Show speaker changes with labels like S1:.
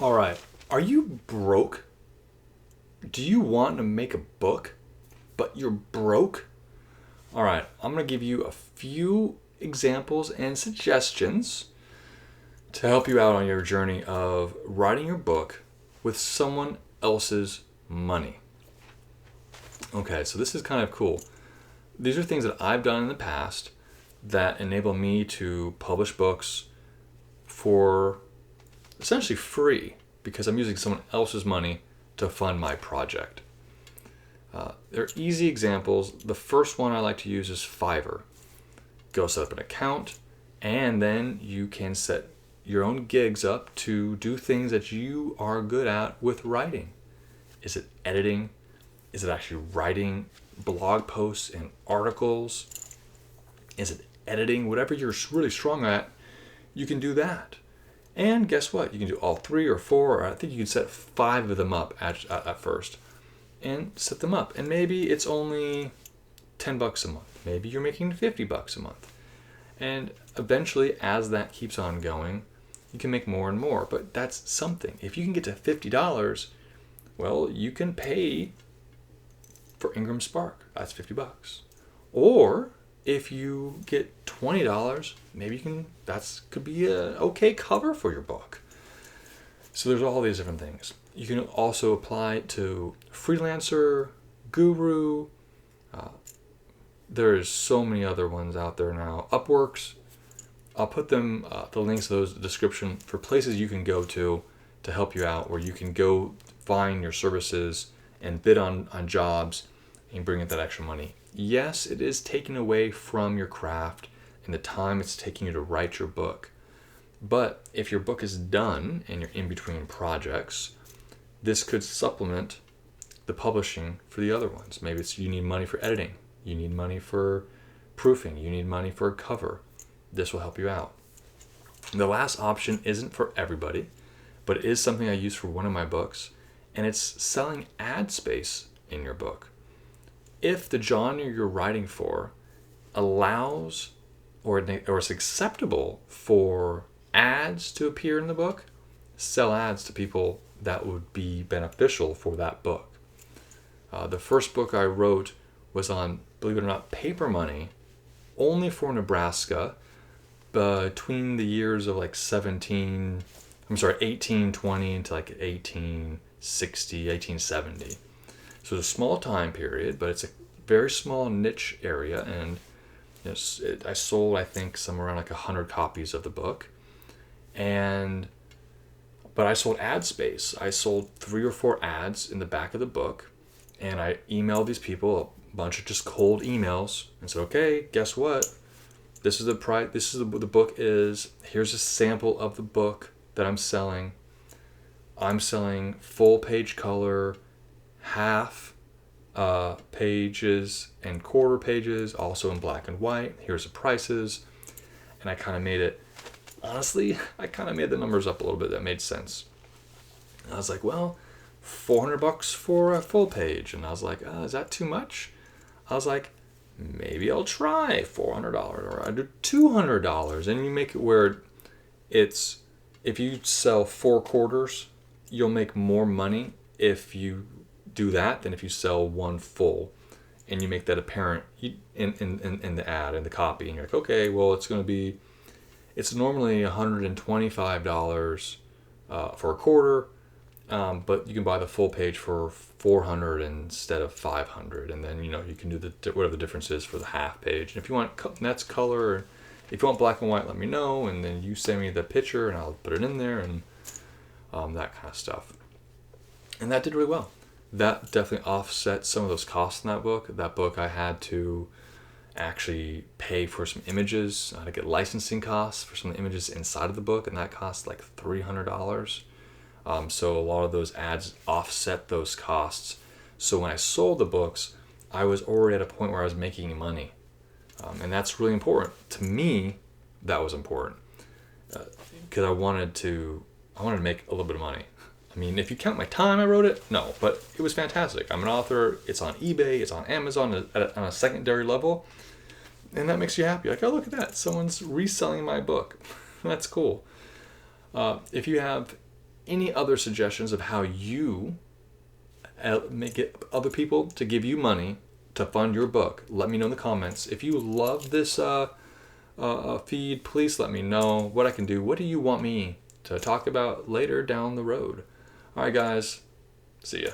S1: All right. Are you broke? Do you want to make a book, but you're broke? All right. I'm going to give you a few examples and suggestions to help you out on your journey of writing your book with someone else's money. Okay, so this is kind of cool. These are things that I've done in the past that enable me to publish books for essentially free because I'm using someone else's money to fund my project. They're easy examples. The first one I like to use is Fiverr. Go set up an account, and then you can set your own gigs up to do things that you are good at with writing. Is it editing? Is it actually writing blog posts and articles? Is it editing? Whatever you're really strong at, you can do that. And guess what? You can do all 3 or 4, or I think you can set 5 of them up at first and set them up. And maybe it's only $10 a month. Maybe you're making $50 a month. And eventually, as that keeps on going, you can make more and more. But that's something. If you can get to $50, well, you can pay for Ingram Spark. That's $50. Or if you get $20, maybe you can, could be a okay cover for your book. So there's all these different things. You can also apply to Freelancer, Guru. There's so many other ones out there now. Upworks. I'll put them, the links to those in the description for places you can go to help you out, where you can go find your services and bid on jobs and bring in that extra money. Yes, it is taking away from your craft and the time it's taking you to write your book. But if your book is done and you're in between projects, this could supplement the publishing for the other ones. Maybe it's you need money for editing, you need money for proofing, you need money for a cover. This will help you out. The last option isn't for everybody, but it is something I use for one of my books, and it's selling ad space in your book. If the genre you're writing for allows or is acceptable for ads to appear in the book, sell ads to people that would be beneficial for that book. The first book I wrote was on, believe it or not, paper money, only for Nebraska, between the years of like 1820 to like 1860, 1870. So it's a small time period, but it's a very small niche area, and I sold, I think, somewhere around like 100 copies of the book. But I sold ad space. I sold 3 or 4 ads in the back of the book, and I emailed these people a bunch of just cold emails and said, okay, guess what? This is the price. This is what the book is. Here's a sample of the book that I'm selling. I'm selling full page color, half pages and quarter pages, also in black and white. Here's the prices. And I kind of made it, honestly, I kind of made the numbers up a little bit that made sense. And I was like, well, $400 for a full page. And I was like, is that too much? I was like, maybe I'll try $400 or I do $200. And you make it where it's, if you sell 4 quarters, you'll make more money if you do that than if you sell 1 full, and you make that apparent in the ad, in the copy, and you're like, okay, well, it's normally $125 for a quarter, but you can buy the full page for $400 instead of $500, and then you can do whatever the difference is for the half page. And if you want that's color, if you want black and white, let me know, and then you send me the picture, and I'll put it in there, and that kind of stuff. And that did really well. That definitely offset some of those costs in that book. That book, I had to actually pay for some images. I had to get licensing costs for some of the images inside of the book, and that cost like $300. So a lot of those ads offset those costs. So when I sold the books, I was already at a point where I was making money. And that's really important. To me, that was important. Because I wanted to make a little bit of money. I mean, if you count my time I wrote it, no, but it was fantastic. I'm an author. It's on eBay. It's on Amazon on a secondary level. And that makes you happy. Like, oh, look at that. Someone's reselling my book. That's cool. If you have any other suggestions of how you make it other people to give you money to fund your book, let me know in the comments. If you love this feed, please let me know what I can do. What do you want me to talk about later down the road? All right, guys. See ya.